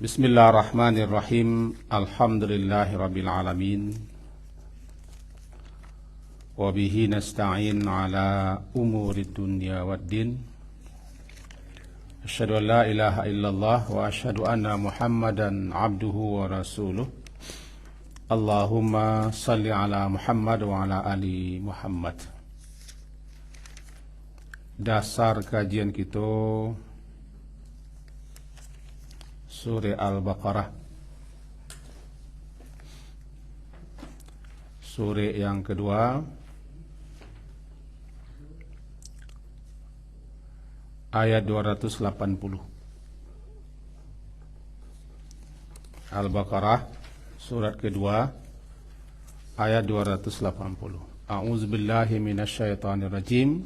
Bismillahirrahmanirrahim. Alhamdulillahirabbil alamin. Wa bihi nasta'in ala umurid dunya waddin. Asyhadu an la ilaha illallah wa asyhadu anna Muhammadan abduhu wa rasuluh. Allahumma salli ala Muhammad wa ala ali Muhammad. Dasar kajian kita Surah Al-Baqarah, surah yang kedua, ayat 280. Al-Baqarah, surat kedua, ayat 280. A'udzubillahi minasyaitonirrajim.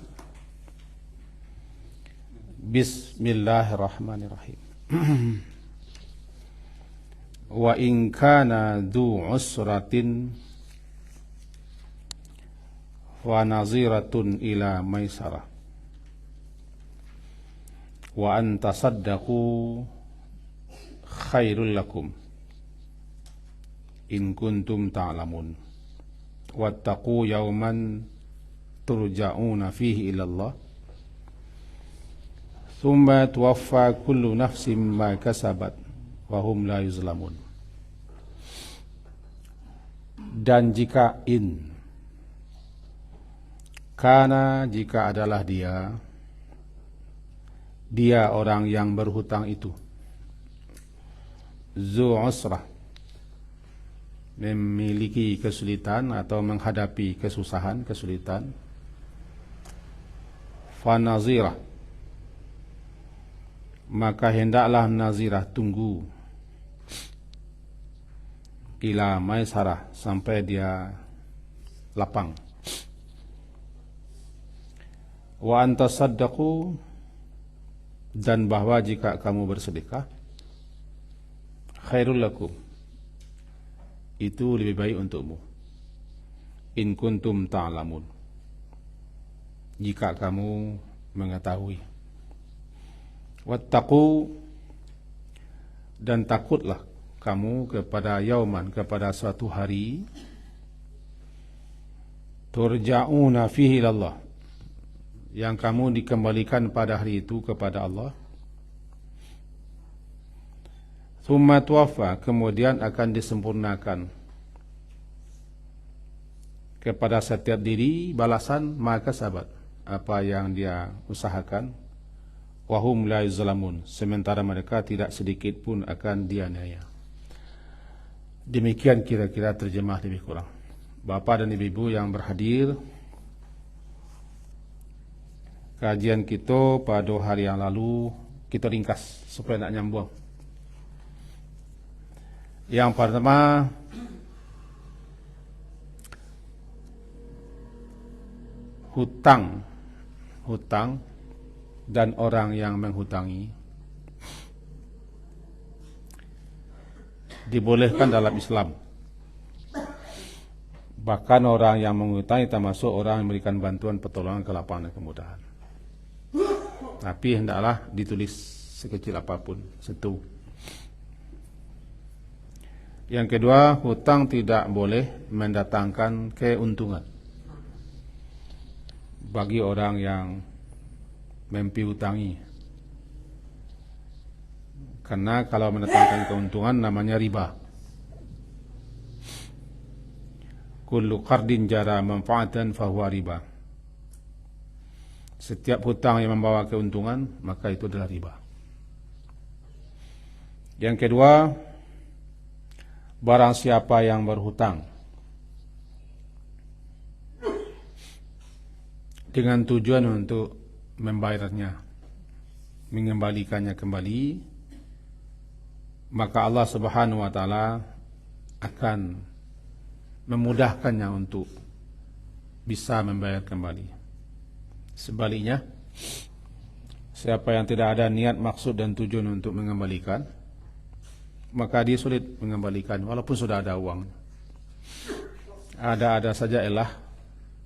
Bismillahirrahmanirrahim. Wa in kana dzu usratin wa naziratun ila maisarah wa an tasaddaqu khairul lakum in kuntum ta'lamun wattaqu yawman turja'una fihi ila Allah thumma tuwaffa kullu nafsin ma kasabat wa hum la yuzlamun. Dan jika karena jika adalah dia orang yang berhutang itu zu usrah, memiliki kesulitan atau menghadapi kesulitan, fa nazirah, maka hendaklah nazirah tunggu ila maisarah, sampai dia lapang. Wa antasaddaqu, dan bahwa jika kamu bersedekah, khairul lakum, itu lebih baik untukmu, in kuntum ta'lamun, jika kamu mengetahui. Wattaqu, dan takutlah kamu kepada yauman, kepada suatu hari, turja'una fihi ilallah, yang kamu dikembalikan pada hari itu kepada Allah. Tsumma tuwaffa, kemudian akan disempurnakan kepada setiap diri balasan maka sabat, apa yang dia usahakan. Wahum la yuzlamun, sementara mereka tidak sedikit pun akan dianiaya. Demikian kira-kira terjemah lebih kurang. Bapak dan ibu yang berhadir, kajian kita pada hari yang lalu kita ringkas supaya nak nyambung. Yang pertama, hutang dan orang yang menghutangi dibolehkan dalam Islam. Bahkan orang yang menghutangi termasuk orang yang memberikan bantuan pertolongan ke lapangan kemudahan. Tapi hendaklah ditulis sekecil apapun, satu. Yang kedua, hutang tidak boleh mendatangkan keuntungan bagi orang yang mempihutangi. Karena kalau mendatangkan keuntungan namanya riba. Kullu qardin jara manfaatan fahuwa riba. Setiap hutang yang membawa keuntungan, maka itu adalah riba. Yang kedua, barang siapa yang berhutang dengan tujuan untuk membayarnya, mengembalikannya kembali, maka Allah Subhanahu wa taala akan memudahkannya untuk bisa membayar kembali. Sebaliknya, siapa yang tidak ada niat, maksud dan tujuan untuk mengembalikan, maka dia sulit mengembalikan walaupun sudah ada uang. Ada saja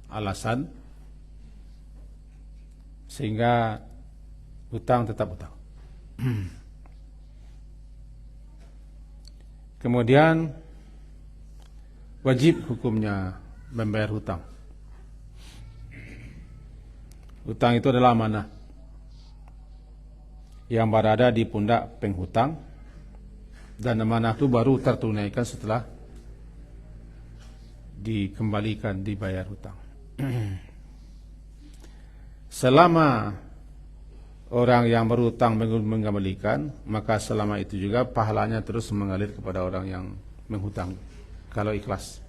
alasan sehingga hutang tetap hutang. Kemudian wajib hukumnya membayar hutang. Hutang itu adalah amanah yang berada di pundak penghutang, dan amanah itu baru tertunaikan setelah dikembalikan, dibayar hutang. Selama orang yang berhutang mengembalikan, maka selama itu juga pahalanya terus mengalir kepada orang yang menghutang, kalau ikhlas.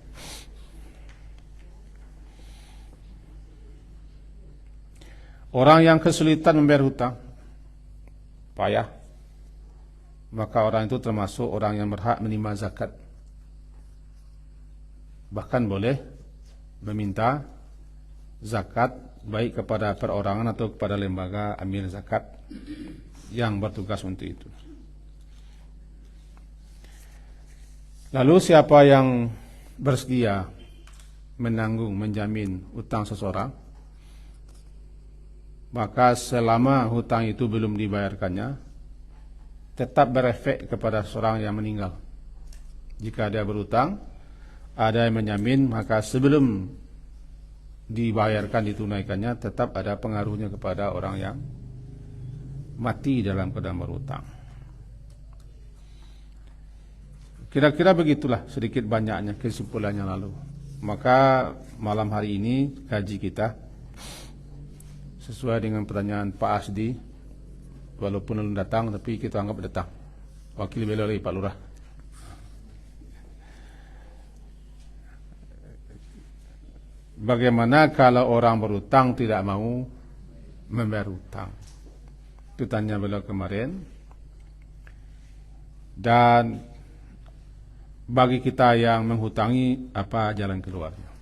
Orang yang kesulitan membayar hutang, payah, maka orang itu termasuk orang yang berhak menerima zakat. Bahkan boleh meminta zakat baik kepada perorangan atau kepada lembaga amil zakat yang bertugas untuk itu. Lalu siapa yang bersedia menanggung, menjamin hutang seseorang, maka selama hutang itu belum dibayarkannya, tetap berefek kepada seorang yang meninggal. Jika dia berhutang, ada yang menjamin, maka sebelum dibayarkan, ditunaikannya, tetap ada pengaruhnya kepada orang yang mati dalam keadaan berhutang. Kira-kira begitulah sedikit banyaknya kesimpulannya lalu. Maka malam hari ini kaji kita sesuai dengan pertanyaan Pak Asdi, walaupun belum datang tapi kita anggap datang. Wakil beliau lagi Pak Lurah. Bagaimana kalau orang berhutang tidak mau membayar hutang? Itu tanya beliau kemarin. Dan bagi kita yang menghutangi, apa jalan keluarnya?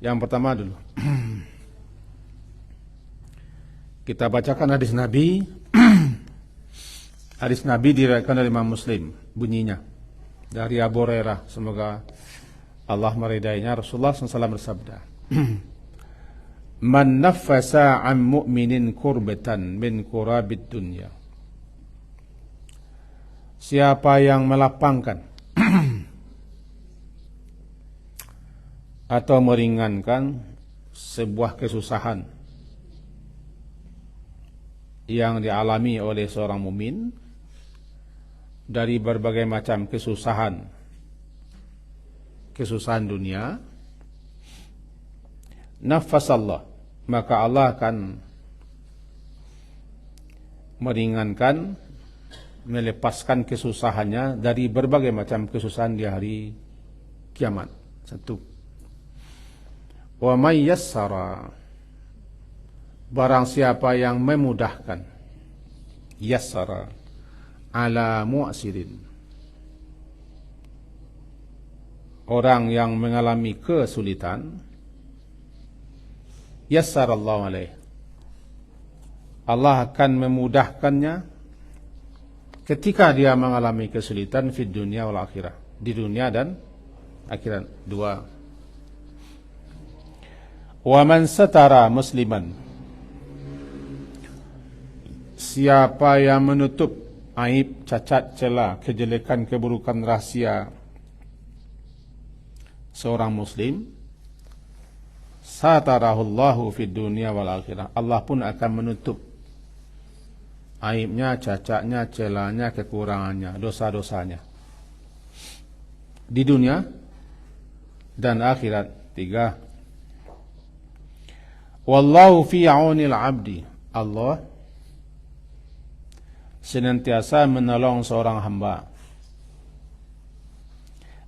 Yang pertama dulu, kita bacakan hadis Nabi. Hadis Nabi diriwayatkan dari Imam Muslim, bunyinya dari Abu Hurairah, semoga Allah meridainya. Rasulullah SAW bersabda, "Man naffasa 'an mu'minin kurbatan min kurabid dunya." Siapa yang melapangkan atau meringankan sebuah kesusahan yang dialami oleh seorang mukmin dari berbagai macam kesusahan dunia, nafasallah, maka Allah akan meringankan, melepaskan kesusahannya dari berbagai macam kesusahan di hari kiamat. Satu. Wa may yassara, barang siapa yang memudahkan, yassara ala mu'sirin, orang yang mengalami kesulitan, yassarallahu alaih, Allah akan memudahkannya ketika dia mengalami kesulitan fid dunya wal akhirah, di dunia dan akhirat. Dua. Wa man satara musliman, siapa yang menutup aib, cacat, celah, kejelekan, keburukan, rahasia seorang muslim, satarahullahu fid dunya wal akhirah, Allah pun akan menutup aibnya, cacatnya, celahnya, kekurangannya, dosa-dosanya di dunia dan akhirat. Tiga. Wallahu fi aunil abdi, Allah senantiasa menolong seorang hamba.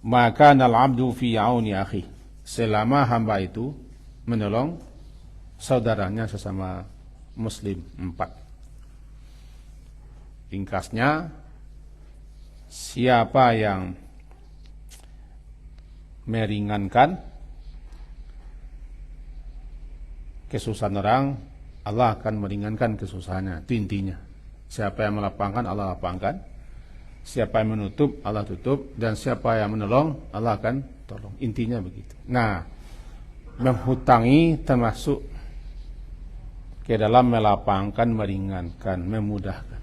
Maka al abdu fi auni akhi, selama hamba itu menolong saudaranya sesama muslim. Empat. Ringkasnya, siapa yang meringankan kesusahan orang, Allah akan meringankan kesusahannya. Itu intinya. Siapa yang melapangkan, Allah lapangkan. Siapa yang menutup, Allah tutup. Dan siapa yang menolong, Allah akan tolong. Intinya begitu. Nah, menghutangi termasuk ke dalam melapangkan, meringankan, memudahkan.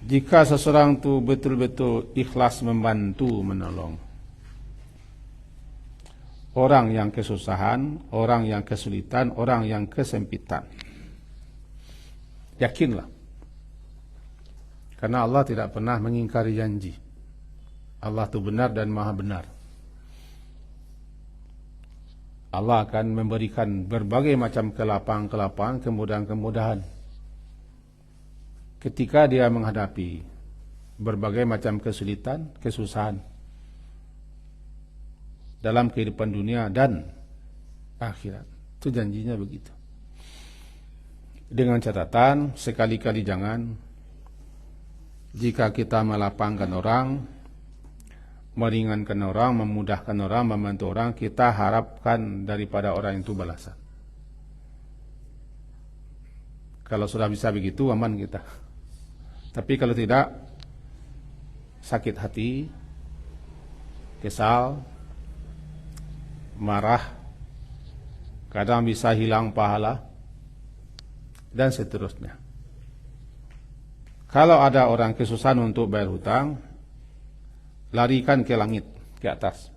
Jika seseorang itu betul-betul ikhlas membantu, menolong orang yang kesusahan, orang yang kesulitan, orang yang kesempitan, yakinlah, karena Allah tidak pernah mengingkari janji. Allah itu benar dan maha benar. Allah akan memberikan berbagai macam kelapangan-kelapangan, kemudahan-kemudahan ketika dia menghadapi berbagai macam kesulitan, kesusahan dalam kehidupan dunia dan akhirat. Itu janjinya begitu. Dengan catatan, sekali-kali jangan, jika kita melapangkan orang, meringankan orang, memudahkan orang, membantu orang, kita harapkan daripada orang itu balasan. Kalau sudah bisa begitu, aman kita. Tapi kalau tidak, sakit hati, kesal, marah, kadang bisa hilang pahala, dan seterusnya. Kalau ada orang kesusahan untuk bayar hutang, larikan ke langit, ke atas.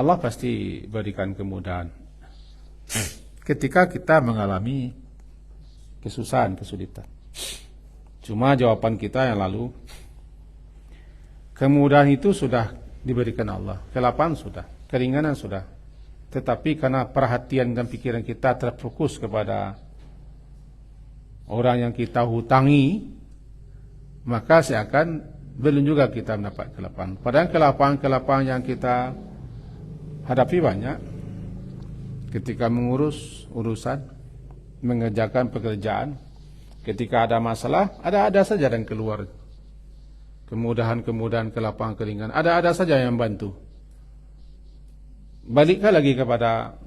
Allah pasti berikan kemudahan ketika kita mengalami kesusahan, kesulitan. Cuma jawaban kita yang lalu, kemudahan itu sudah diberikan Allah, kelapangan sudah, keringanan sudah. Tetapi karena perhatian dan pikiran kita terfokus kepada orang yang kita hutangi, maka seakan belum juga kita mendapat kelapangan. Padahal kelapangan yang kita hadapi banyak ketika mengurus urusan, mengerjakan pekerjaan. Ketika ada masalah, ada saja yang keluar. Kemudahan-kemudahan, kelapangan, keringanan, ada saja yang bantu. Balikkan lagi kepada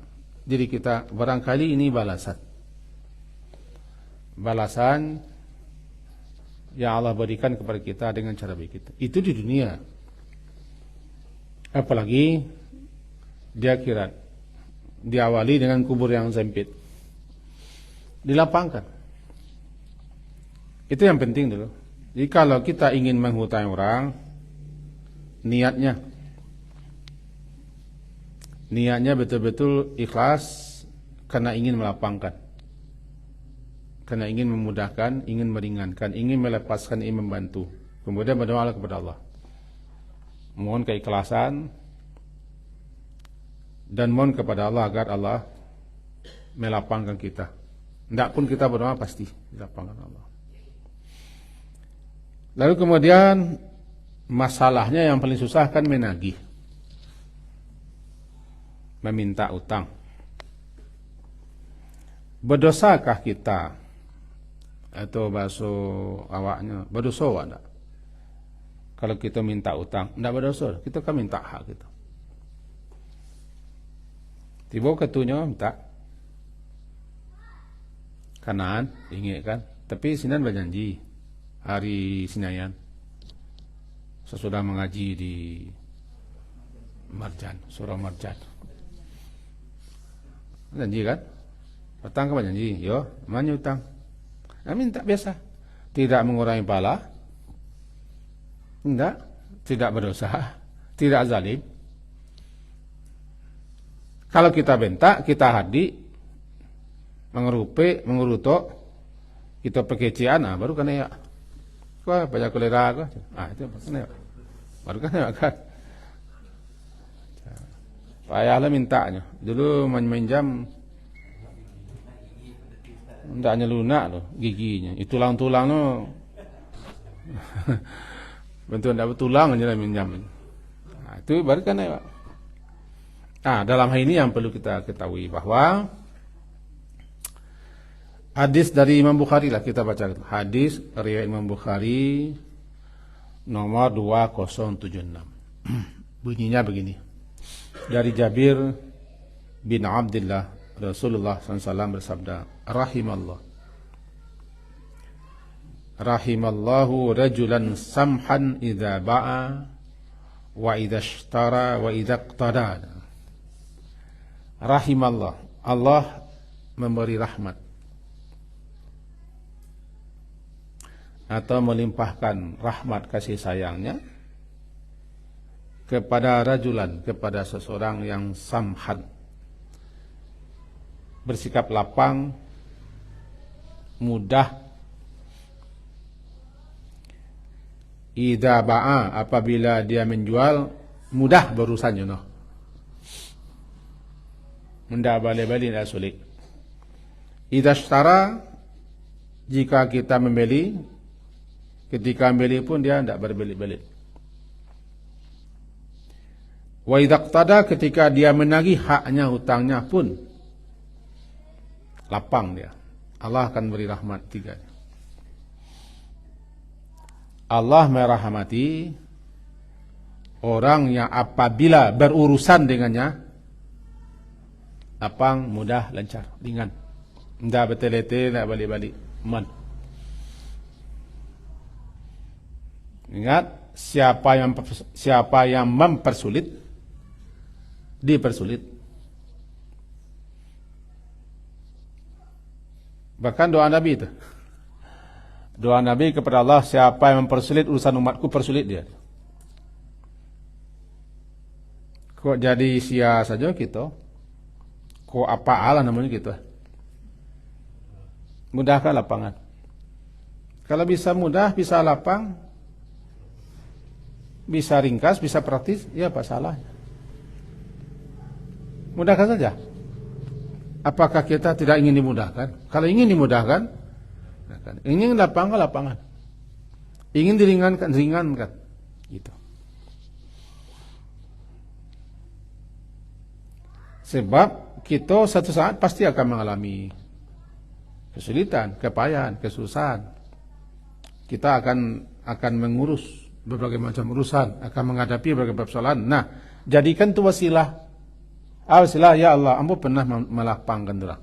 diri kita, barangkali ini balasan. Balasan yang Allah berikan kepada kita dengan cara begitu. Itu di dunia. Apalagi di akhirat, diawali dengan kubur yang sempit, dilapangkan. Itu yang penting dulu. Jadi kalau kita ingin menghutangi orang, niatnya betul-betul ikhlas karena ingin melapangkan, karena ingin memudahkan, ingin meringankan, ingin melepaskan, ingin membantu. Kemudian berdoa kepada Allah, mohon keikhlasan dan mohon kepada Allah agar Allah melapangkan kita. Tidak pun kita berdoa pasti dilapangkan Allah. Lalu kemudian masalahnya yang paling susah kan menagih, meminta utang. Berdosakah kita? Atau bahasa awaknya, berdosa enggak? Kalau kita minta utang, enggak berdosa, kita kan minta hak kita. Tiba ketunya minta kanan, ingat kan? Tapi Sinan berjanji hari Senayan sesudah mengaji di Marjan, surah Marjan. Janji kan? Utang ke janji, yo, mana utang? Minta biasa, tidak mengurangi pahala, tidak berdosa, tidak zalim. Kalau kita bentak, kita hadi, mengerupe, mengerutok, kita pekecian, baru kan ya. Kau banyak kolera kau, itu kan ya, baru kan ya kan. Payahlah mintanya. Dulu meminjam, ndaknya lunak loh giginya. Itu tulang-tulang lo, bentuk ndak bertulang aja lah minjam. Itu baru kan ya. Dalam hal ini yang perlu kita ketahui bahwa hadis dari Imam Bukhari lah kita baca. Hadis riwayat Imam Bukhari nomor 2076. Bunyinya begini. Dari Jabir bin Abdullah, Rasulullah SAW bersabda, Rahimallahu rajulan samhan idza ba'a wa idza ishtara wa idza iqtada. Rahimallah, Allah memberi rahmat atau melimpahkan rahmat kasih sayangnya kepada rajulan, kepada seseorang yang samhan, bersikap lapang, mudah, idza ba'a, apabila dia menjual, mudah berurusannya, noh. Mudah balik-balik, tidak sulit. Idza ishtara, jika kita membeli, ketika membeli pun dia tidak berbalik-balik. Wa idza iqtada, ketika dia menagih haknya, hutangnya pun lapang dia. Allah akan beri rahmat tiga. Allah merahmati orang yang apabila berurusan dengannya lapang, mudah, lancar, ringan. Tidak betul-betul, tidak balik-balik. Man. Ingat, siapa yang mempersulit, dipersulit. Bahkan doa Nabi itu. Doa Nabi kepada Allah, siapa yang mempersulit urusan umatku, persulit dia. Kok jadi sia saja kita? Kok apa Allah namanya gitu? Mudahkan lapangan. Kalau bisa mudah, bisa lapang, bisa ringkas, bisa praktis, ya apa salahnya? Mudahkan saja. Apakah kita tidak ingin dimudahkan? Kalau ingin dimudahkan, ingin lapangan, ingin diringankan, gitu. Sebab kita satu saat pasti akan mengalami kesulitan, kepayahan, kesusahan. Kita akan mengurus berbagai macam urusan, akan menghadapi berbagai persoalan. Nah, jadikan itu wasilah. Wasilah, ya Allah, Ambo pernah melapangkan orang.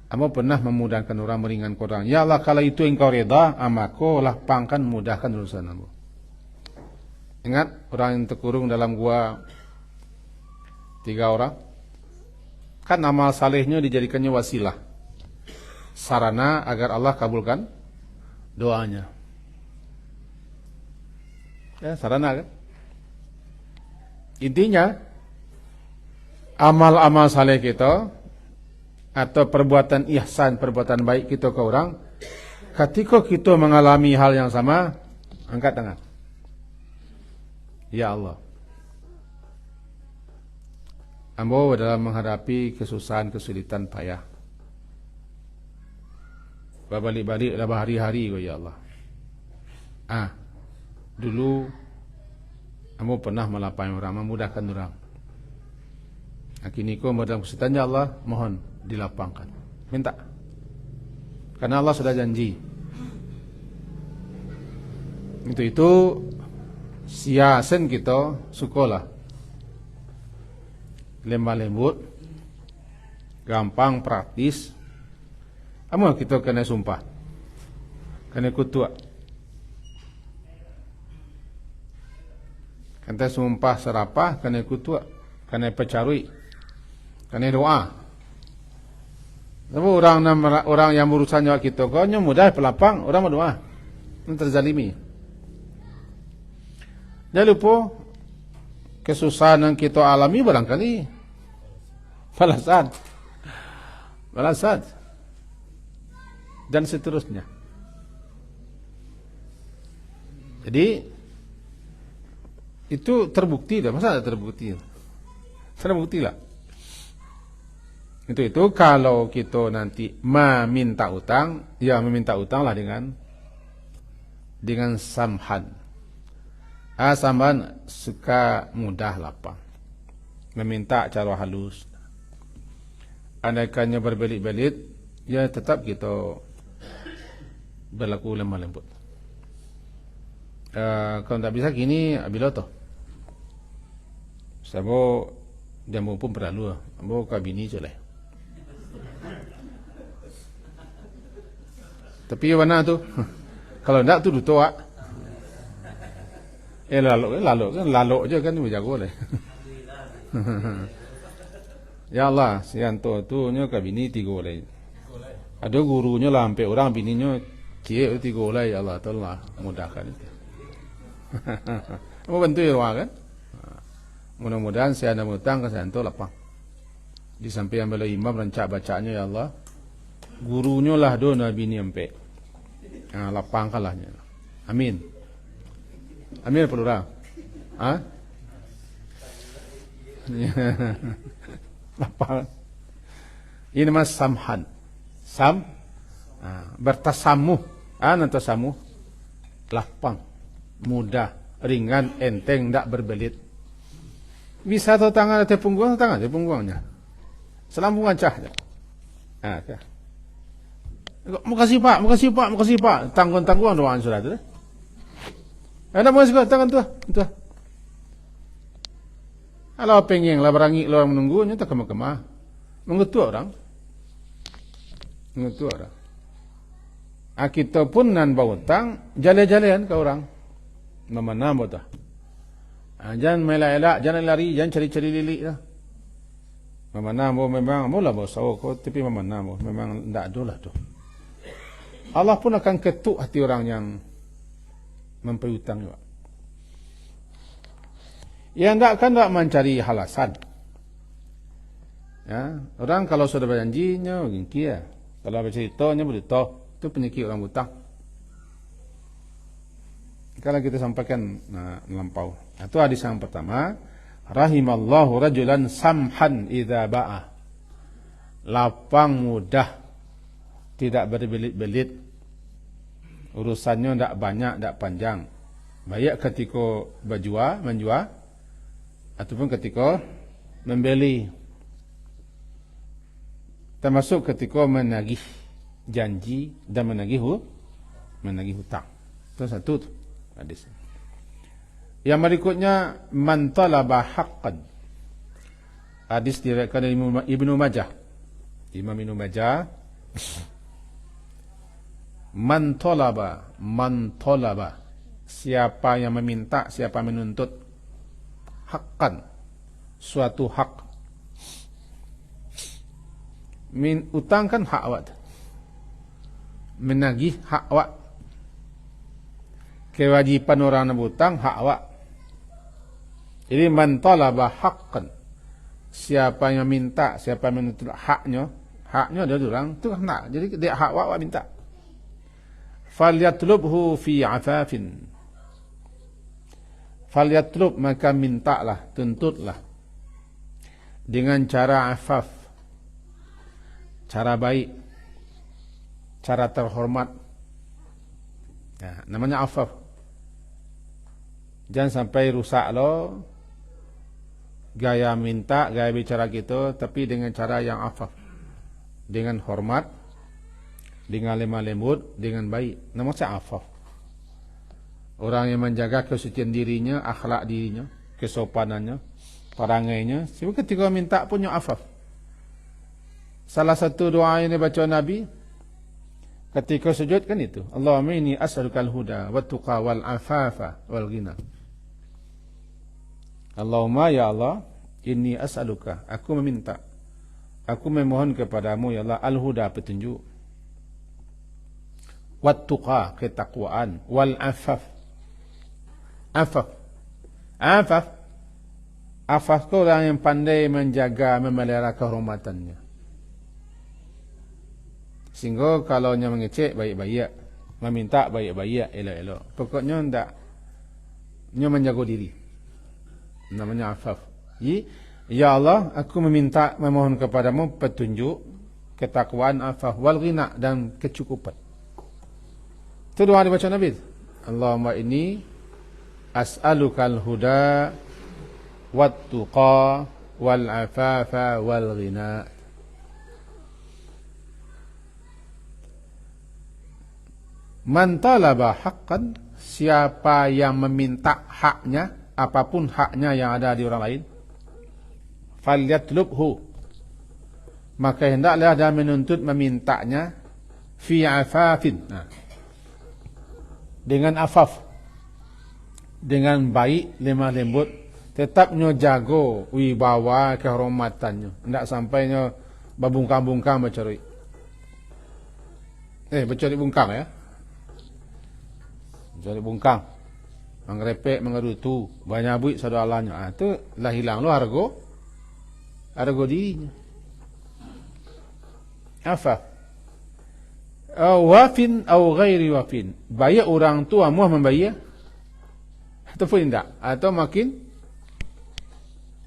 Ambo pernah memudahkan orang, meringankan orang. Ya Allah, kalau itu engkau reda, amako lapangkan, mudahkan urusan Ambo. Ingat, orang yang terkurung dalam gua 3 orang. Kan amal salehnya dijadikannya wasilah, sarana agar Allah kabulkan doanya. Ya, sarana kan. Intinya, amal-amal saleh kita atau perbuatan ihsan, perbuatan baik kita ke orang, ketika kita mengalami hal yang sama, angkat tangan. Ya Allah, Ambo dalam menghadapi kesusahan, kesulitan, payah, berbalik-balik dalam hari-hari, ya Allah. Dulu Ambo pernah melapai orang, memudahkan orang. Kini kau dalam kesulitan, ya Allah, mohon dilapangkan. Minta. Karena Allah sudah janji. Itu siasen kita sukolah. Lemah lembut, gampang, praktis. Amo kita kena sumpah, kena kutua. Kena sumpah serapah, kena kutua, kena pecarui, kena doa. Sebab orang yang berurusan nyawa kita, kau mudah pelapang, orang berdoa, terzalimi. Jangan lupa kesusahan yang kita alami barangkali balasan dan seterusnya. Jadi itu terbukti dah, masa tak terbukti? Terbukti lah. Itu kalau kita nanti meminta utang, ya meminta utang lah dengan samhan. Samhan suka mudah lapang, meminta cara halus. Andaikannya berbelit-belit, ya tetap kita berlaku lemah lembut. Kalau tak bisa gini, bila toh? Sabo jamu pun perlu, ambo kabini je lah. Tapi mana tu? Kalau tak tu dutoa. Lalu je kan jago lah. Ya Allah, si anto tu nya kabini 3 oleh. Ada gurunya lah sampai orang bininya Cik itu golai Allah Ta'ala mudahkan itu. Mau bantu orang kan? Mudah-mudahan saya ada hutang ke saya itu lapang. Di samping bila imam rancak bacanya ya Allah, gurunya lah do Nabi ni ampe. Lapang kalahnya. Amin. Amin perlu dah. Lapang. Ini nama samhan. Bertasamuh. Nanti samuh. Lapang. Mudah. Ringan. Enteng. Tak berbelit. Bisa tahu tangan atau punggung. Tangan atau punggungnya. Selambungan cah. Makasih pak. Tanggung-tanggungan doang sudah tu. Ada masuk tangan tu. Kalau pengen lah berangi orang menunggunya tak kemah-kemah. Mengetua orang. Kita pun nan bautang jalan-jalan ke orang. Mana bodoh. Jangan melak-elak, jangan lari, jangan cari-cari lilik lah. Mana bo memang mula bo sawo ko tapi mana bo memang ndak adolah tu. Allah pun akan ketuk hati orang yang memperhutang juga. Yang tak mencari halasan. Ya, orang kalau sudah berjanjinya kia. Kalau berceritanya beritahu itu penyakit orang hutang. Kalau kita sampaikan melampau. Itu hadis yang pertama, rahimallahu rajulan samhan idza ba'a. Lapang mudah, tidak berbelit-belit. Urusannya tidak banyak, tidak panjang. Baik ketika menjual ataupun ketika membeli. Termasuk ketika menagih janji dan menagih hutang. Itu satu hadis. Yang berikutnya man talaba haqqan. Hadis diriwayatkan dari Ibnu Majah. Imam Ibnu Majah. Man talaba. Siapa yang meminta, siapa menuntut haqqan, suatu hak. Utang kan hak awak. Menagih hak awak. Kewajipan orang nak hutang hak awak. Jadi man talaba haqqan. Siapa yang minta, siapa yang menuntut haknya dia orang tu nak. Jadi dia hak awak minta. Falyatlubhu fi afafin. Falyatlub maka mintalah, tuntutlah dengan cara afaf. Cara baik, cara terhormat. Ya, namanya afaf. Jangan sampai rusak lo gaya minta, gaya bicara kita, tapi dengan cara yang afaf, dengan hormat, dengan lemah lembut, dengan baik. Namanya afaf. Orang yang menjaga kesucian dirinya, akhlak dirinya, kesopanannya, perangainya. Sebab ketika minta punya afaf. Salah satu doa yang dibaca Nabi ketika sujud kan itu. Allahumma inni as'alukal huda wat tuqa wal afafa wal ghina. Allahumma ya Allah, inni as'aluka, aku meminta, aku memohon kepadamu ya Allah al-huda, petunjuk, wat tuqa, ketakwaan, wal afaf. Afaf itu orang yang pandai menjaga, memelihara kehormatannya. Sehingga kalau nya mengecek baik-baik, meminta baik-baik, elok-elok. Pokoknya ndak nya menjaga diri. Namanya afaf. Ya Allah, aku meminta, memohon kepadamu petunjuk, ketakwaan, afaf, wal ghina, dan kecukupan. Itu doa dibaca Nabi. Allahumma inni as'alukal huda wat tuqa wal afafa wal ghina. Man talaba haqqan, siapa yang meminta haknya, apapun haknya yang ada di orang lain, falyatlubhu, maka hendaklah dia menuntut memintanya fi afafin, dengan afaf, dengan baik, lemah lembut, tetapnya jago wibawa kehormatannya, tidak sampainya berbungkam-bungkam bercari. Bercari bungkam ya. Jadi bungkang, mengrepek, mengadu tu, banyak buik sadalanya. Itu lah hilang lo harga dirinya. Afaf. Wafin atau ghairi wafin. Bayar orang tua muah membayar ataupun tidak, atau makin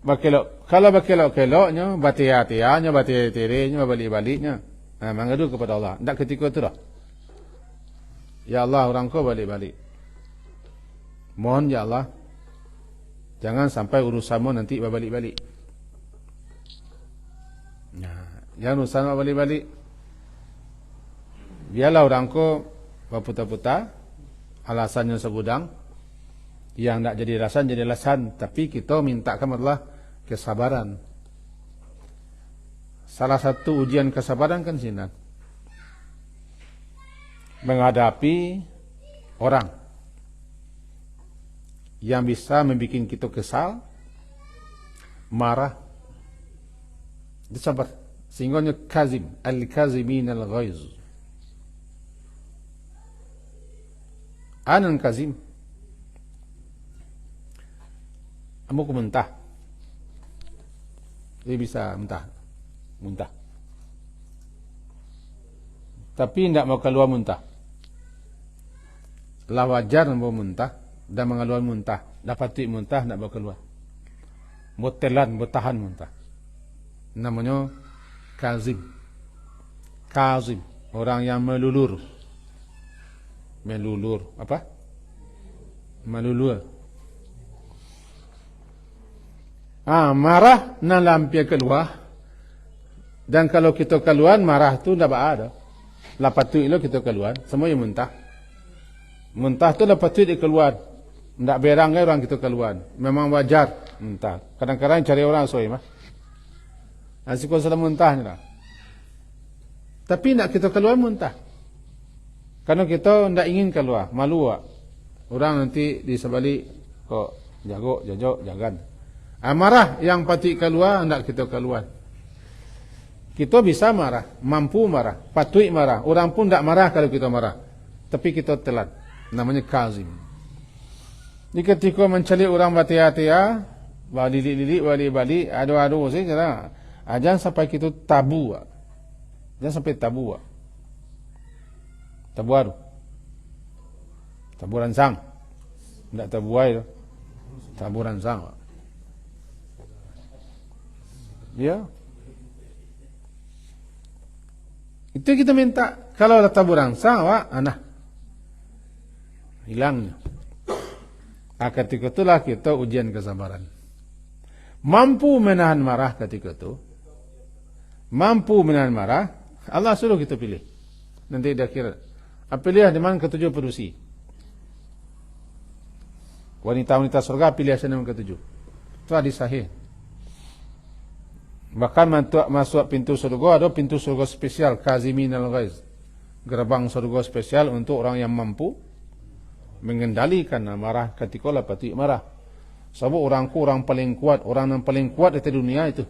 berkelok. Kalau berkelok-keloknya, batia-tianya, batia-tirenya, balik-baliknya, mengadu kepada Allah. Tidak ketika itu dah. Ya Allah, orang kau balik-balik. Mohon ya Allah, jangan sampai urusanmu nanti berbalik-balik. Jangan urusan balik-balik. Biarlah orang kau berputar-putar, alasannya segudang, yang tak jadi alasan jadi alasan. Tapi kita minta kepada Allah kesabaran. Salah satu ujian kesabaran kan sinan menghadapi orang yang bisa membuat kita kesal, marah, disabar. Sehingga kazim, al-kazimin al-ghaiz. Anan kazim. Kamu muntah. Dia bisa muntah. Tapi tidak mau keluar muntah. Lah wajar mau muntah dan mengeluar muntah. Dapat muntah tidak mau keluar. Mau telan, mau tahan muntah. Namanya kazim. Kazim, orang yang melulur. Apa? Melulur. Marah nak lampia keluar. Dan kalau kita keluar, marah tu tidak ada. Lepas tu kita keluar, semua yang muntah. Muntah tu lepas tu dia keluar. Tak berang orang kita keluar. Memang wajar muntah. Kadang-kadang cari orang soal mah. Asyik salah muntah ni lah. Tapi nak kita keluar muntah. Karena kita tak ingin keluar, malu lah. Orang nanti di sebalik kok jajok, jangan. Marah yang patut keluar, tak kita keluar. Kita bisa marah, mampu marah, patut marah. Orang pun tak marah kalau kita marah. Tapi kita telat. Namanya kazim. Jadi ketika mencari orang batia-tia, balik-balik, adu-adu saja. Jangan sampai kita tabu. Jangan sampai tabu. Tabu adu. Tabu ransang. Tak tabu air. Tabu ransang. Ya. Itu kita minta. Kalau ada tabu ransang, hilangnya. Ketika itulah kita ujian kesabaran. Mampu menahan marah ketika itu. Mampu menahan marah. Allah suruh kita pilih. Nanti dia kira. Pilih di mana ketujuh produksi. Wanita-wanita surga pilih asal yang ketujuh. Itu hadis sahih. Bahkan masuk pintu surga ada pintu surga spesial. Kazimin al-ghaiz. Gerbang surga spesial untuk orang yang mampu mengendalikan marah ketika lapati marah. Sebab orang paling kuat, orang yang paling kuat di dunia itu.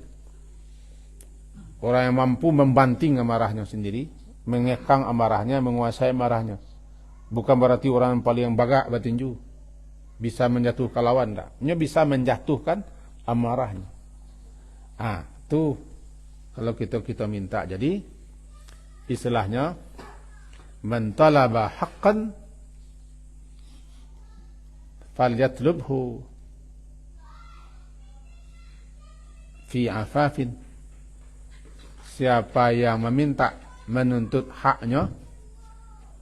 Orang yang mampu membanting amarahnya sendiri, mengekang amarahnya, menguasai amarahnya. Bukan berarti orang yang paling bagak bertinju bisa menjatuhkan lawan, tak. Dia bisa menjatuhkan amarahnya. Tu kalau kita minta. Jadi istilahnya man talaba haqqan falyatlubhu fi afafin. Siapa yang menuntut haknya,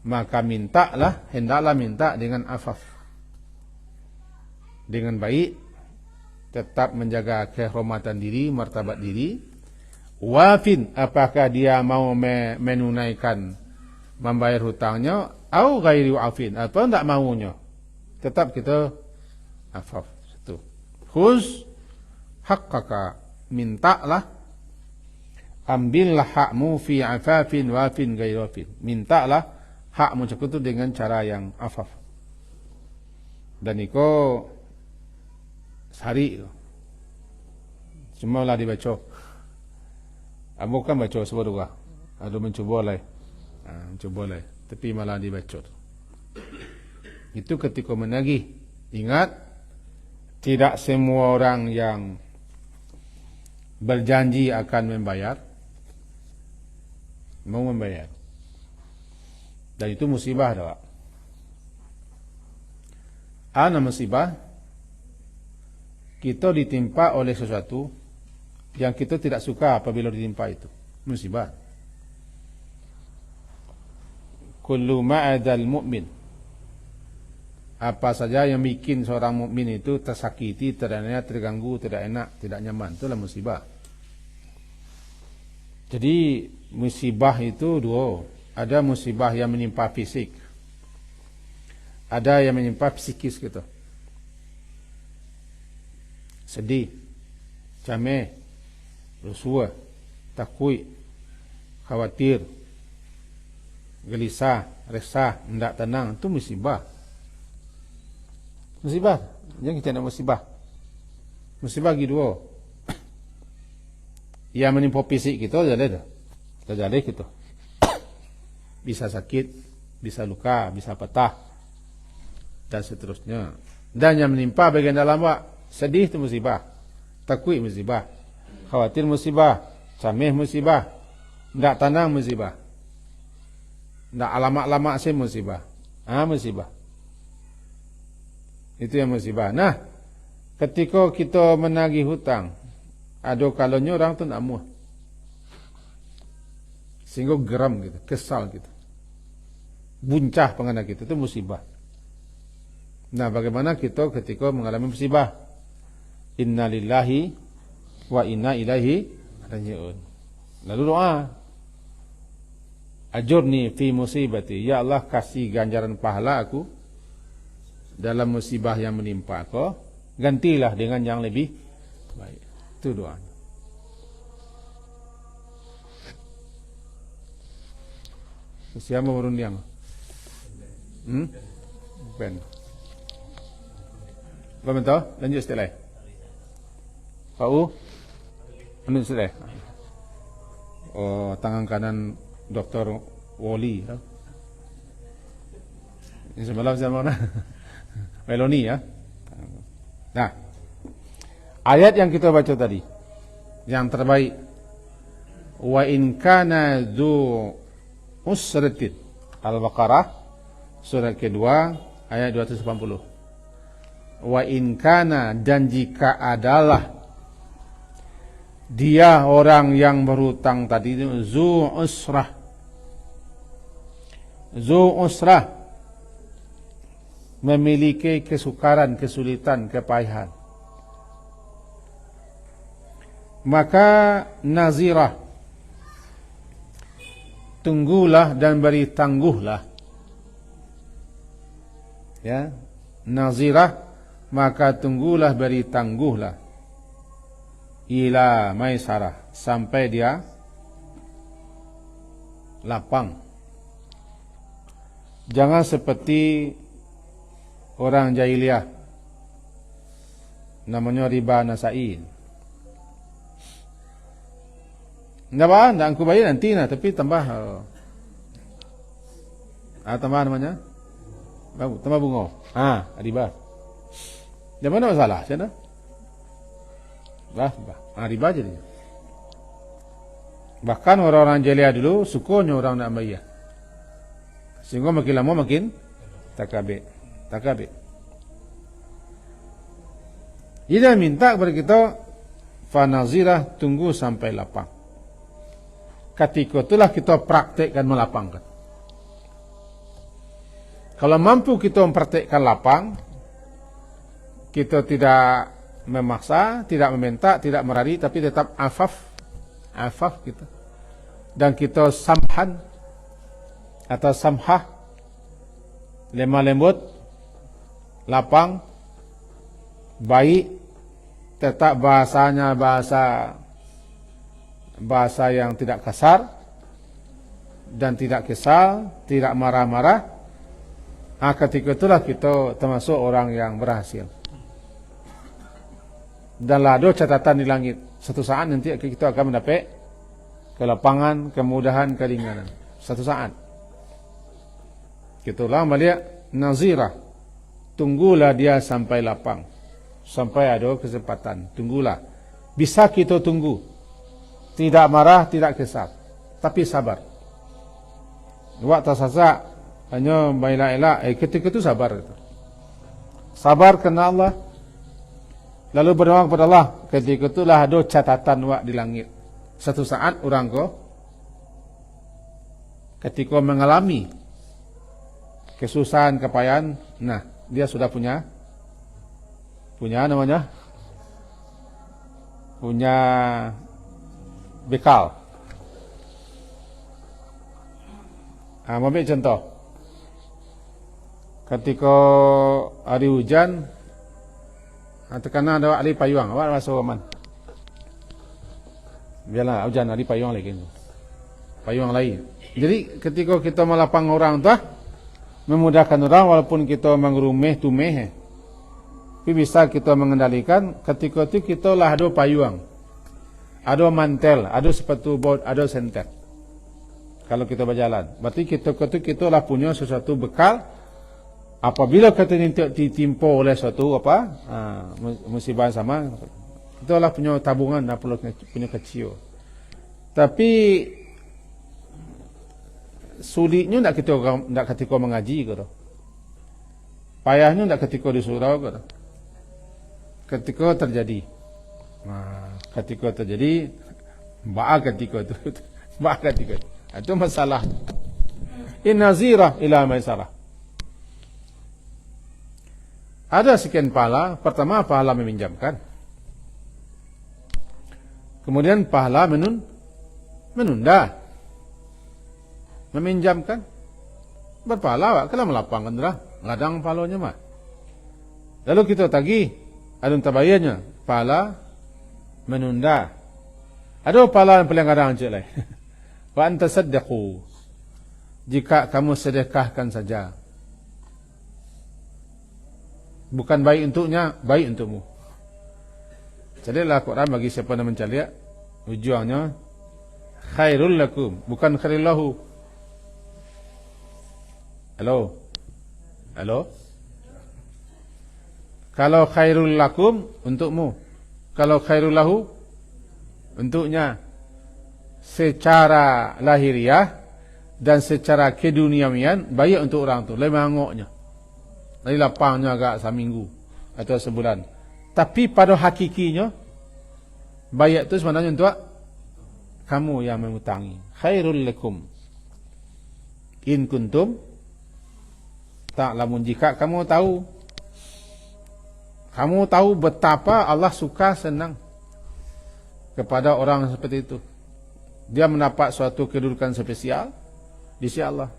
maka hendaklah minta dengan afaf, dengan baik, tetap menjaga kehormatan diri, martabat diri. Wafin, apakah dia mau menunaikan, membayar hutangnya, atau ghairi wafin, atau tidak maunya, tetap kita afaf. Itu khuz haqqaka, mintalah, ambillah hakmu fi afafin wafin ghairi wafin. Mintalah hakmu itu dengan cara yang afaf. Dan itu sehari itu cuma lah dibaca. Bukan baca sebab juga. Ada mencuba lah. Tapi malah dibaca. Itu ketika menagih. Ingat, tidak semua orang yang berjanji akan membayar mau membayar. Dan itu musibah dah. Ana musibah, kita ditimpa oleh sesuatu yang kita tidak suka apabila ditimpa itu. Musibah. Kullu ma'adal mu'min. Apa saja yang bikin seorang mukmin itu tersakiti, terganggu, tidak enak, tidak nyaman, itulah musibah. Jadi musibah itu dua. Ada musibah yang menimpa fisik, ada yang menimpa psikis gitu. Sedih, cameh, rusuh, takut, khawatir, gelisah, resah, tidak tenang, itu musibah. Musibah, yang kita nak musibah. Musibah gitu. Yang menimpa fisik kita jadi dah. Terjadi gitu. Bisa sakit, bisa luka, bisa patah, dan seterusnya. Dan yang menimpa bagian dalam awak, sedih itu musibah, takut musibah, khawatir musibah, cameh musibah, tidak tenang musibah, tidak alamak-alamak sih musibah. Musibah. Itu yang musibah. Nah, ketika kita menagih hutang, ada kalanya orang tu nak muah, sehingga geram gitu, kesal gitu, buncah pengendak kita, itu musibah. Nah, bagaimana kita ketika mengalami musibah? Inna lillahi wa inna ilaihi raji'un. Lalu doa, ajurni fi musibati, ya Allah kasih ganjaran pahala aku dalam musibah yang menimpa aku, gantilah dengan yang lebih baik. Itu doa. Siapa berundiang? Ben. Belum tahu? Lanjut setelah. Kau? Lanjut setelah. Oh, tangan kanan Dr. Woli. Ini semalam mana? Meloni ya. Nah, ayat yang kita baca tadi, yang terbaik, wa in kana dzu usratin, Al-Baqarah surah kedua ayat 280. Wa in kana, dan jika adalah dia orang yang berhutang tadi itu zu usrah, memiliki kesukaran, kesulitan, kepayahan, maka nazirah, tunggulah dan beri tangguhlah. Ya, nazirah, maka tunggulah, beri tangguhlah. Ila maisarah, sampai dia lapang. Jangan seperti orang jahiliyah, namanya riba nasa'in. Tidak apa, tidak aku bayar nanti nah, tapi tambah tambah namanya tambah bunga. Riba. Yang mana masalah? Sana? Riba jadinya. Bahkan orang-orang jahiliyah dulu sukanya orang nak bayar, sehingga makin lama makin takabur. Dia minta kepada kita, fanazirah, tunggu sampai lapang. Ketika itulah kita praktekkan melapangkan. Kalau mampu kita mempraktekkan lapang, kita tidak memaksa, tidak meminta, tidak merari, tapi tetap afaf kita. Dan kita samhan atau samhah, lemah lembut, lapang, baik, tetap bahasanya bahasa yang tidak kasar dan tidak kesal, tidak marah-marah. Ketika itulah kita termasuk orang yang berhasil. Dan ada catatan di langit, satu saat nanti kita akan mendapat kelapangan, kemudahan, keringanan. Satu saat. Itulah melihat nazirah, tunggulah dia sampai lapang, sampai ada kesempatan. Tunggulah. Bisa kita tunggu. Tidak marah, tidak kesal, tapi sabar. Waktu sasak hanya elak-elak, ketika itu sabar. Sabar kerana Allah. Lalu berdoa kepada Allah. Ketika itulah ada catatan wak di langit. Satu saat orang ko ketika mengalami kesusahan, kepayahan, nah dia sudah punya namanya, punya bekal. Ambil contoh. Ketika hari hujan, karena ada hari payung, awak rasa aman. Biarlah hujan, hari payung lagi. Payung lain. Jadi ketika kita melapang orang tu, memudahkan orang walaupun kita mengerumeh tumeh. Tapi bisa kita mengendalikan ketika itu kita lah ada payung. Ada mantel, ada sepatu bot, ada senter. Kalau kita berjalan, berarti kita lah punya sesuatu bekal. Apabila kita ditimpa oleh suatu musibah sama, kita lah punya tabungan, punya kecil. Tapi sulitnya tak ketika mengaji ke? Payahnya tak ketika disurau ke? Ketika terjadi. Ketika terjadi, ketika itu. Itu masalah. Inna zirah ila maisarah. Ada sekian pahala. Pertama, pahala meminjamkan. Kemudian pahala menunda. Meminjamkan. Berpahala, kalau melapangkan dah. Ladang pahalanya mah. Lalu kita tagih. Ada tabayanya. Pahala menunda. Ada pahala yang paling kadang cik lah. Wa anta saddaqu. Jika kamu sedekahkan saja. Bukan baik untuknya, baik untukmu. Jadi Al-Quran bagi siapa yang mencari, ujungnya khairul lakum, bukan khairul lahu. Halo. Kalau khairul lakum, untukmu. Kalau khairul lahu, untuknya. Secara lahiriah dan secara keduniawian baik untuk orang tu, lebih mangoknya, lebih lapangnya agak seminggu atau sebulan. Tapi pada hakikinya baik itu sebenarnya untuk kamu yang mengutangi. Khairul lakum in kuntum ta'lamun. Jika kamu tahu betapa Allah suka senang kepada orang seperti itu. Dia mendapat suatu kedudukan spesial di sisi Allah.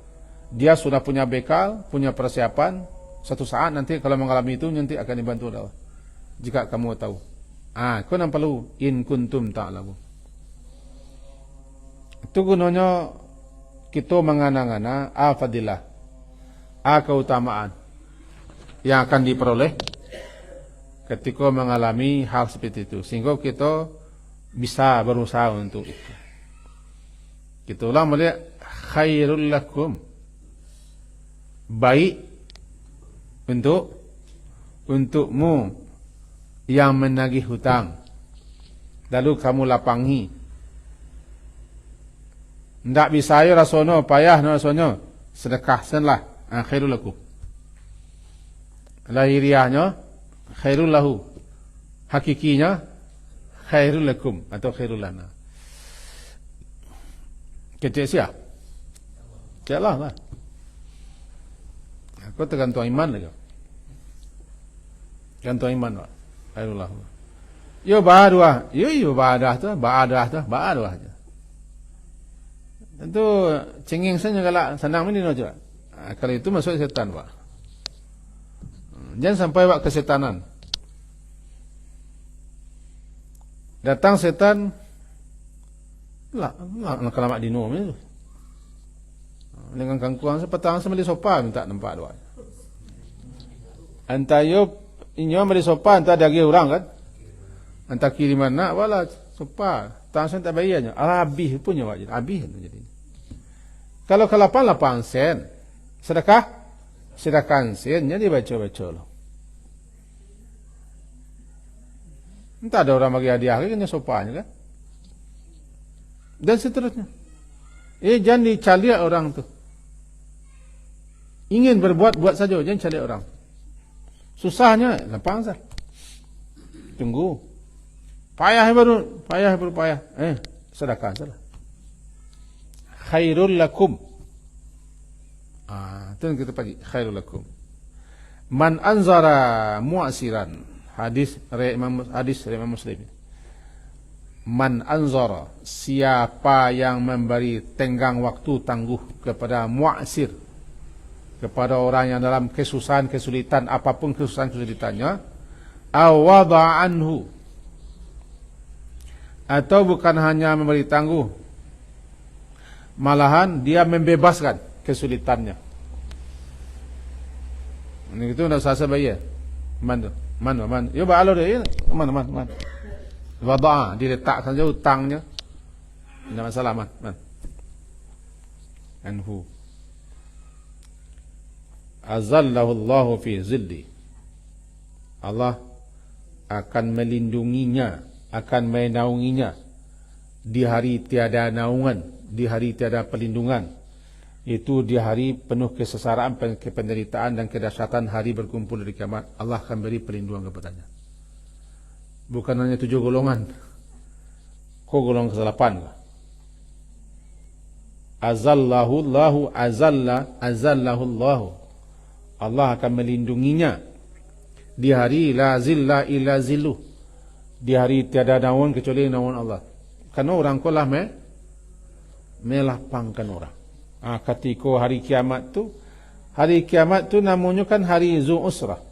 Dia sudah punya bekal, punya persiapan. Satu saat nanti kalau mengalami itu nanti akan dibantu Allah. Jika kamu tahu. Kau nampak perlu in kuntum ta'lamun. Itu gunanya kita mengana-ngana al-fadilah, keutamaan yang akan diperoleh ketika mengalami hal seperti itu, sehingga kita bisa berusaha untuk itu. Kita ulang melihat khairul lakum, baik untukmu yang menagih hutang, lalu kamu lapangi. Tidak bisa ya rasono, payah no rasono, sedekah senlah, khairul lakum. Lahiriahnya khairul lahu, hakikinya khairul lakum atau khairul lana. Kecil siap? Jalan lah. Aku tergantung iman lagi. Gantung iman lah. Khairul lahu. Yo ba'adah, yo ba'adah aja. Tentu cengeng saja kalau senang ini aja. Kalau itu masuk setan, Pak. Jangan sampai Pak kesetanan. Datang setan, kelamak dino itu. Dengan kangkuang sepetang sama di sopa minta nampak doa. Antayo inyo mari sopa anta dagi orang kan. Anta kiriman nak wala sopa. Tang sen tak bayarnya. Habis punya wajib. Habis itu jadi. Kalau 8 sen sedekah Sedangkan sinnya dibaca-baca loh. Entah ada orang bagi hadiah lagi, kan sopannya kan. Dan seterusnya. Jangan dicaliak orang tu. Ingin berbuat, buat saja, jangan caliak orang. Susahnya, lapang sah. Tunggu. Payah baru payah. Sedekah salah. Khairul lakum. Itu yang kita pagi. Khairul lakum. Man anzara mu'asiran. Hadis Imam Muslim. Man anzara, siapa yang memberi tenggang waktu tangguh kepada mu'asir, kepada orang yang dalam kesusahan, kesulitan, apapun kesusahan, kesulitannya, awada anhu, atau bukan hanya memberi tangguh, malahan dia membebaskan kesulitannya. Ini itu tidak usah bayar. Man. Ya ba'alo dia. Man. Wada'a, diletak saja hutangnya. Tidak masalah, man. Anhu. Azallahu Allahu fi zilli. Allah akan melindunginya, akan menaunginya di hari tiada naungan, di hari tiada perlindungan. Itu di hari penuh kesesaraan, penderitaan dan kedahsyatan hari berkumpul di kiamat. Allah akan beri perlindungan kepadanya. Bukan hanya 7 golongan. Kau golongan ke-8 lah. Azallahu Allahu. Allah akan melindunginya di hari la zilla illa zilluh, di hari tiada naungan kecuali naungan Allah. Karena orang kolah melapangkan orang. Ketika hari kiamat tu namanya kan hari Zu Usrah.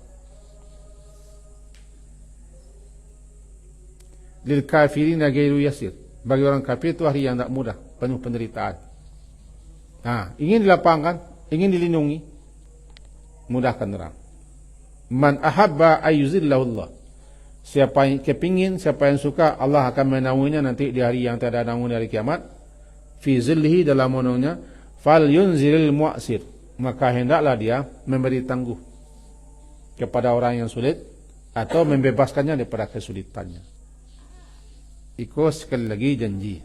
Lil kafirin ghairu yasir. Bagi orang kafir itu hari yang tak mudah, penuh penderitaan. Ingin dilapangkan, ingin dilindungi, mudahkan orang. Man ahabba ayyuzillahu Allah. Siapa yang kepingin, siapa yang suka, Allah akan menaunginya nanti di hari yang tiada naungan dari kiamat. Fi zillihi, dalam naungannya, fal yunzilil mu'asir. Maka hendaklah dia memberi tangguh kepada orang yang sulit atau membebaskannya daripada kesulitannya. Ikut sekali lagi janji.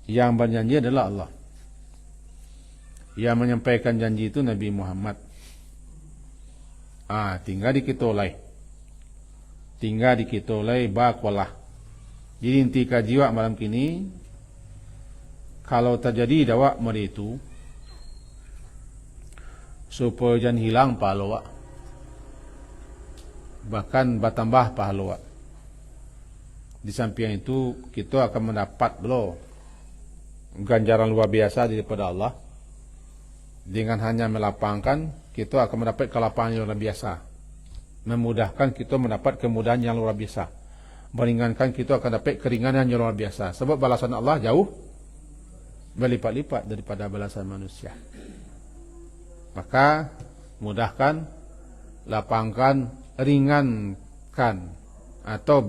Yang berjanji adalah Allah. Yang menyampaikan janji itu Nabi Muhammad. Tinggal dikitolai bakwalah. Jadi inti kajiwa malam kini, kalau terjadi dawak mari itu, supaya jangan hilang pahala, bahkan bertambah pahala. Di samping itu kita akan mendapat ganjaran luar biasa daripada Allah. Dengan hanya melapangkan, kita akan mendapat kelapangan yang luar biasa. Memudahkan kita mendapat kemudahan yang luar biasa. Meringankan kita akan dapat keringanan yang luar biasa. Sebab balasan Allah jauh berlipat-lipat daripada balasan manusia. Maka mudahkan, lapangkan, ringankan, atau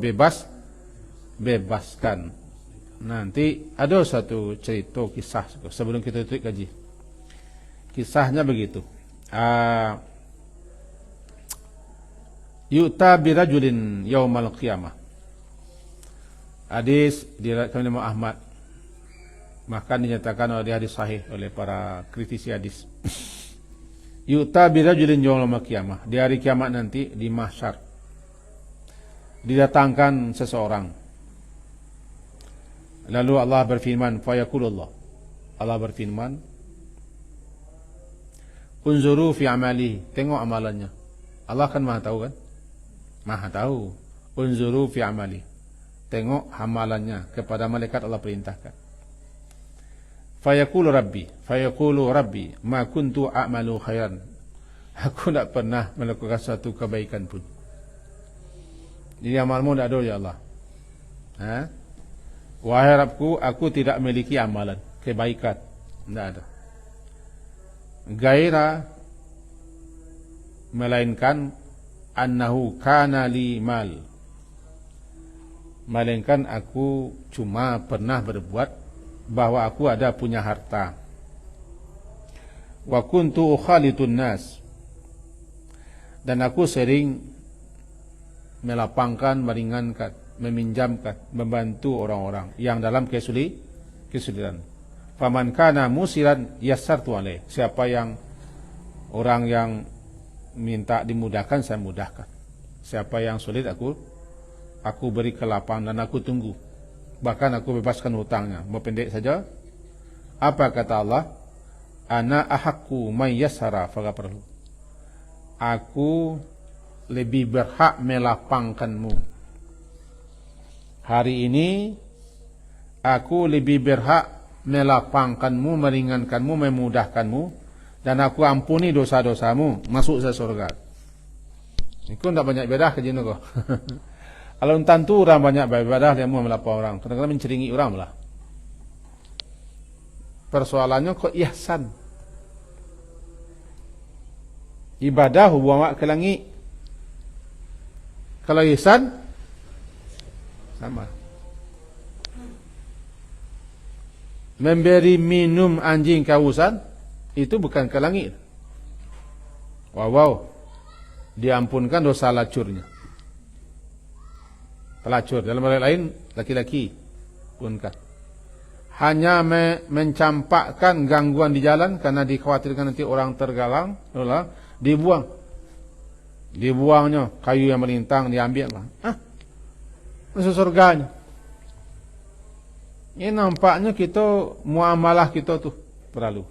bebaskan. Nanti ada satu cerita kisah sebelum kita tutup kaji. Kisahnya begitu. Yu'ta birajulin yaumal qiyamah. Hadis diriwayatkan oleh Imam Ahmad. Bahkan dinyatakan oleh hadis sahih oleh para kritisi hadis. Yu'ta birajulin yaumal qiyamah. Di hari kiamat nanti di mahsyar didatangkan seseorang. Lalu Allah berfirman, fayaqulullah. Allah berfirman, unzuru fi amalihi, tengok amalannya. Allah kan Maha tahu kan? Maha tahu. Unzuru fi amalihi, tengok amalannya. Kepada malaikat Allah perintahkan. Fayaqulu rabbi ma kuntu a'malu khairan. Aku tak pernah melakukan satu kebaikan pun. Jadi amalmu tak ada ya Allah. Wahai Rabbku, aku tidak memiliki amalan kebaikan, tidak ada. Gaira, melainkan annahu kana li mal, melainkan aku cuma pernah berbuat bahwa aku ada punya harta. Wa kuntu ukhalitun nas. Dan aku sering melapangkan, meringankan, meminjamkan, membantu orang-orang yang dalam kesulitan. Faman kana musiran yassartu alaih. Siapa yang orang yang minta dimudahkan, saya mudahkan. Siapa yang sulit, aku beri kelapangan dan aku tunggu. Bahkan aku bebaskan hutangnya. Mau pendek saja. Apa kata Allah? Ana ahakku man yassara faghafarhu. Aku lebih berhak melapangkanmu. Hari ini aku lebih berhak melapangkanmu, meringankanmu, memudahkanmu, dan aku ampuni dosa-dosamu, masuk ke surga. Ini kau tidak banyak ibadah ke jenuh kau. Kalau tentu orang banyak beribadah, dia mau melapor orang. Kadang-kadang menceringi orang lah. Persoalannya kok ihsan. Ibadah hubungan ke langit. Kalau ihsan sama. Memberi minum anjing kehausan itu bukan ke langit. Wow. Diampunkan dosa lacurnya. Pelacur dalam hal lain laki-laki pun kan. Hanya mencampakkan gangguan di jalan karena dikhawatirkan nanti orang tergalang, dibuang. Dibuangnya kayu yang melintang diambil lah. Masuk surganya. Ini nampaknya kita muamalah kita tuh perlu.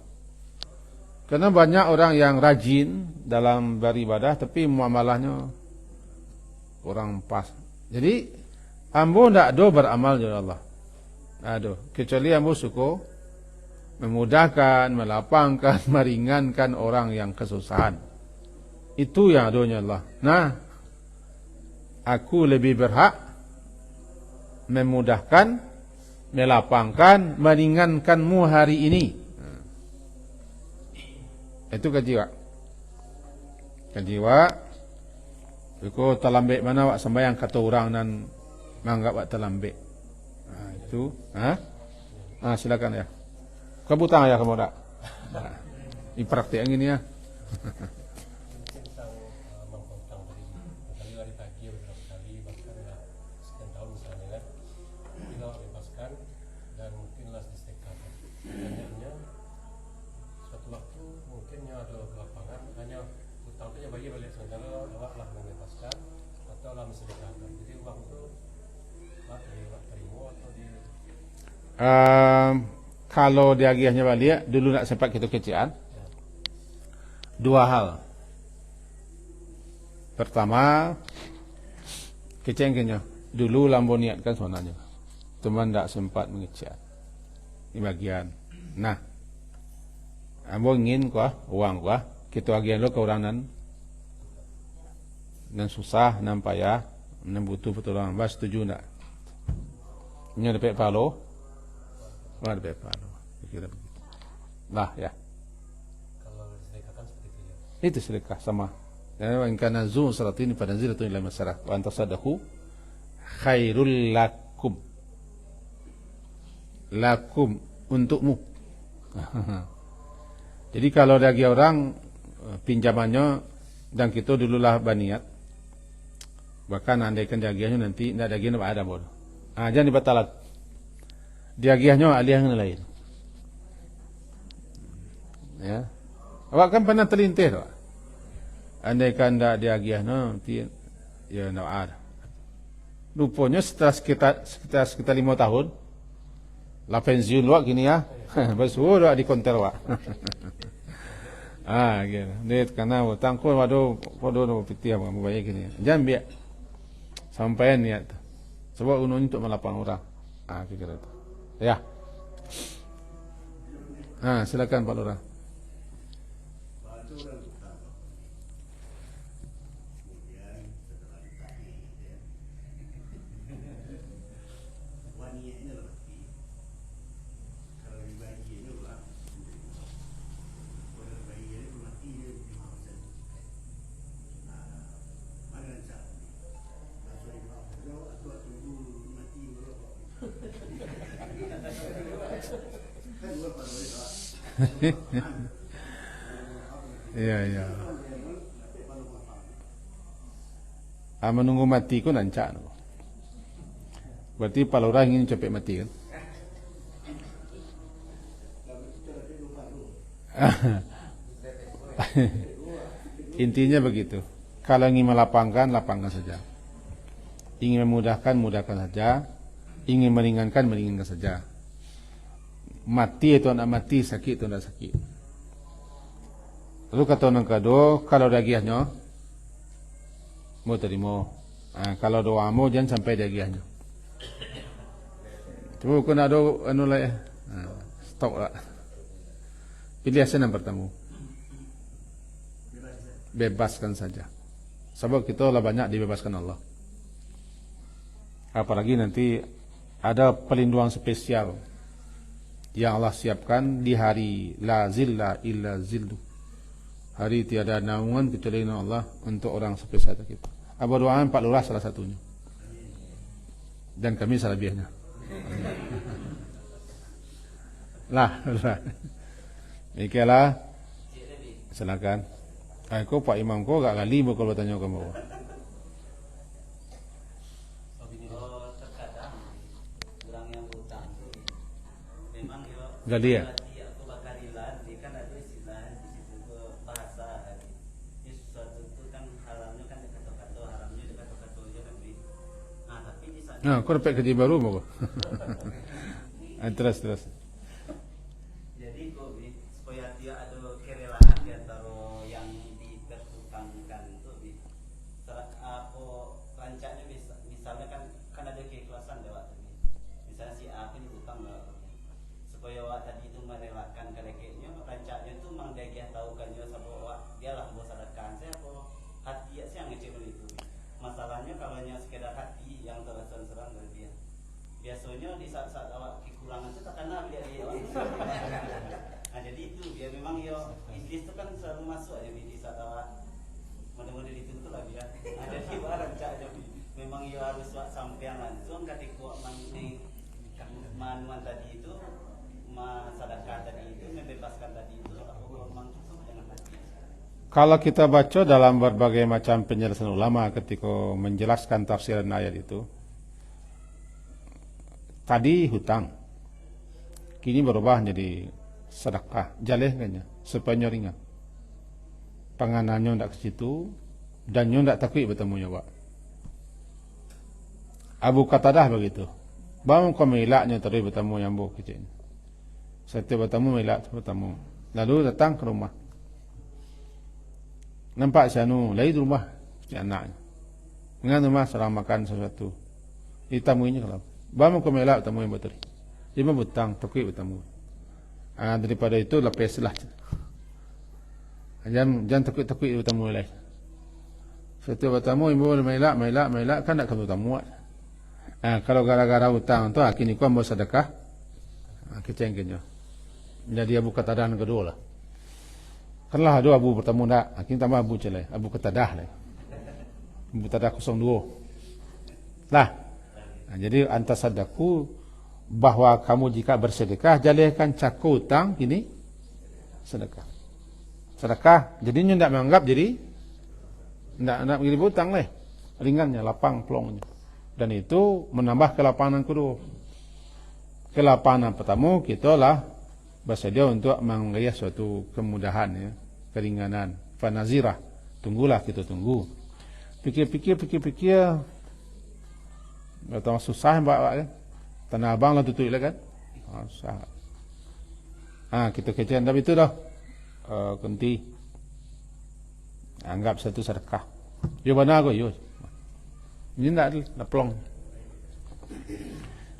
Karena banyak orang yang rajin dalam beribadah tapi muamalahnya kurang pas. Jadi ambo ndak do beramal ya Allah. Aduh, kecuali ambo suka memudahkan, melapangkan, meringankan orang yang kesusahan. Itu yang adonya Allah. Nah, aku lebih berhak memudahkan, melapangkan, meringankanmu hari ini. Itu kejiwa. Iku terlambik mana wak sembahyang kata orang dan menganggap wak terlambik. Itu, silakan ya. Kebutang ya kamu tak? Ini praktik yang ini ya. Kalau diagihnya balik dulu nak sempat kita kecian. Dua hal. Pertama, kecengkenya dulu lambo niatkan sebenarnya, teman tak sempat mengecian di bagian. Nah, ambo ingin uang kita agian lo ke orang dan susah nampak ya, butuh pertolongan. Bas setuju tak? Ini ada palo. Ada palo. Kira begitu. Lah ya. Kalau sedekah kan seperti itu ya. Itu sedekah sama. Dan wa in kana zu saratin fa naziratun ila masyarah wa antasaddahu khairul lakum. Lakum untukmu. Jadi kalau bagi orang pinjamannya dan kita dululah baniat, bahkan andaikan dagiahnya nanti tidak dagiahnya ada bodoh. Jangan dibatalat. Dagiahnya alih yang lain. Ya, awak kan pernah terlintir, awak. Andaikan tidak dagiahnya nanti ya tidak ada. Rupanya setelah sekitar 5 tahun, lah pensiun awak gini ya, bersuruh awak di konter awak. Gitu. Dia karena tangkul waduh piti apa membayar gini. Jangan biar sampai niat. Sebab unun untuk melapang orang. Kira itu. Ya. Silakan Pak Lurah. Ya. Menunggu mati ku nancak. Berarti kalau orang ingin cepat mati kan? Intinya begitu. Kalau ingin melapangkan, lapangkan saja. Ingin memudahkan, mudahkan saja. Ingin meringankan, meringankan saja. Mati itu nak mati, sakit itu nak sakit. Lalu kata orang kedua, kalau dagiahnya mau terima. Kalau doa mau jangan sampai dagiahnya. Coba kau nak doa anu lah ya. Stop lah. Pilih hasil yang pertama. Bebaskan saja. Sebab kita lah banyak dibebaskan Allah. Apalagi nanti ada pelindungan spesial yang Allah siapkan di hari la zilla illa zillu. Hari tiada naungan kecuali Allah untuk orang spesial kita. Abu doa 4 lurah salah satunya. Dan kami salah biahnya. Lah. Ikutlah. Silakan. Aku Pak Imam kau gak kali kalau bertanya kamu. Gali ya. Kau dapat kerja baru mau? Terus. Jadi supaya dia ada kerelaan di antara yang diperhutangkan itu, apa rancaknya misalnya kan ada keikhlasan lewat tadi. Misalnya si A ini hutang supaya awak tadi itu merelakan kadeknya, rancaknya itu mengdegah tahukannya sebab dia lah bos sedekah saya apa hati saya ngecek itu. Masalahnya kalau hanya sekedar hati yang terserang dari dia. Biasanya di saat-saat awak kekurangan itu takkan dia nah jadi itu dia memang iblis itu kan selalu masuk aja di saat awak mudah-mudahan dituntut lagi ya. Nah jadi barang aja memang harus sampean langsung ketika manuan tadi itu sedekah tadi itu membebaskan tadi itu memang cukup dengan hati. Kalau kita baca dalam berbagai macam penjelasan ulama ketika menjelaskan tafsiran ayat itu, tadi hutang, kini berubah jadi sedekah, jaleh kayaknya, supaya ringan. Panganannya tidak ke situ, dan nyo tidak takut bertemu Pak. Abu Qatadah begitu. Bangun kau melaknya terus bertemu yang bu kecil. Setiap bertemu melak bertemu. Lalu datang ke rumah. Nampak si anu, lain rumah si anaknya. Dengan rumah serang makan sesuatu. Ditamuinya kalau. Bangun kau melak bertemu yang betul. Dia berhutang, takut bertemu. Daripada itu lepaslah. Jangan takut bertemu lagi. Setiap bertemu ibu melak kan tak ketemu. Kalau gara-gara hutang tu kini kau mau sedekah, kecengkenya. Jadi Abu Qatadah kedua lah. Kanlah ada Abu bertemu tak, kini tambah Abu celai, Abu Qatadah lah. Abu Qatadah 02. Lah. Jadi antas sadaku bahwa kamu jika bersedekah jalihkan cakup hutang ini sedekah. Sedekah, jadi nyo tidak menganggap jadi tidak menjadi hutang lah. Ringannya, lapang pelongnya. Dan itu menambah kelapangan kedua. Kelapangan pertama kita lah bersedia untuk menggaya suatu kemudahan ya, keringanan, fanazirah. Tunggulah kita tunggu. Pikir. Betul susah mbak kan? Tanah Abang lah tutup lah kan? Susah. Kita kecil tapi itu dah. Kenti. Anggap satu sedekah. Yo mana aku yo. Ini tak pelong.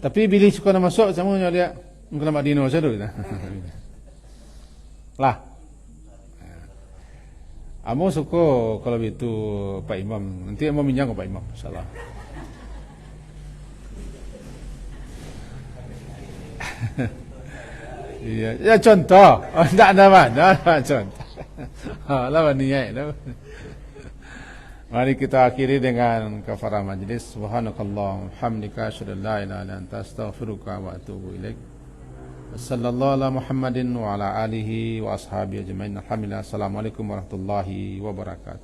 Tapi bila suka nak masuk sama dia mungkin nak dino saja dah. Lah. Amo suka kalau itu Pak Imam. Nanti amo minjam ke Pak Imam. Insyaallah. Iya, ya contoh. Tak ada mana contoh. Lah niat dah. Mari kita akhiri dengan kafarah majlis. Subhanakallah, hamdika, asyhadu an la ilaha illa anta, astaghfiruka wa atubu ilaik. sallallahu ala Muhammadin wa ala alihi wa ashabihi ajmain. Alhamdulillah. Assalamualaikum warahmatullahi wabarakatuh.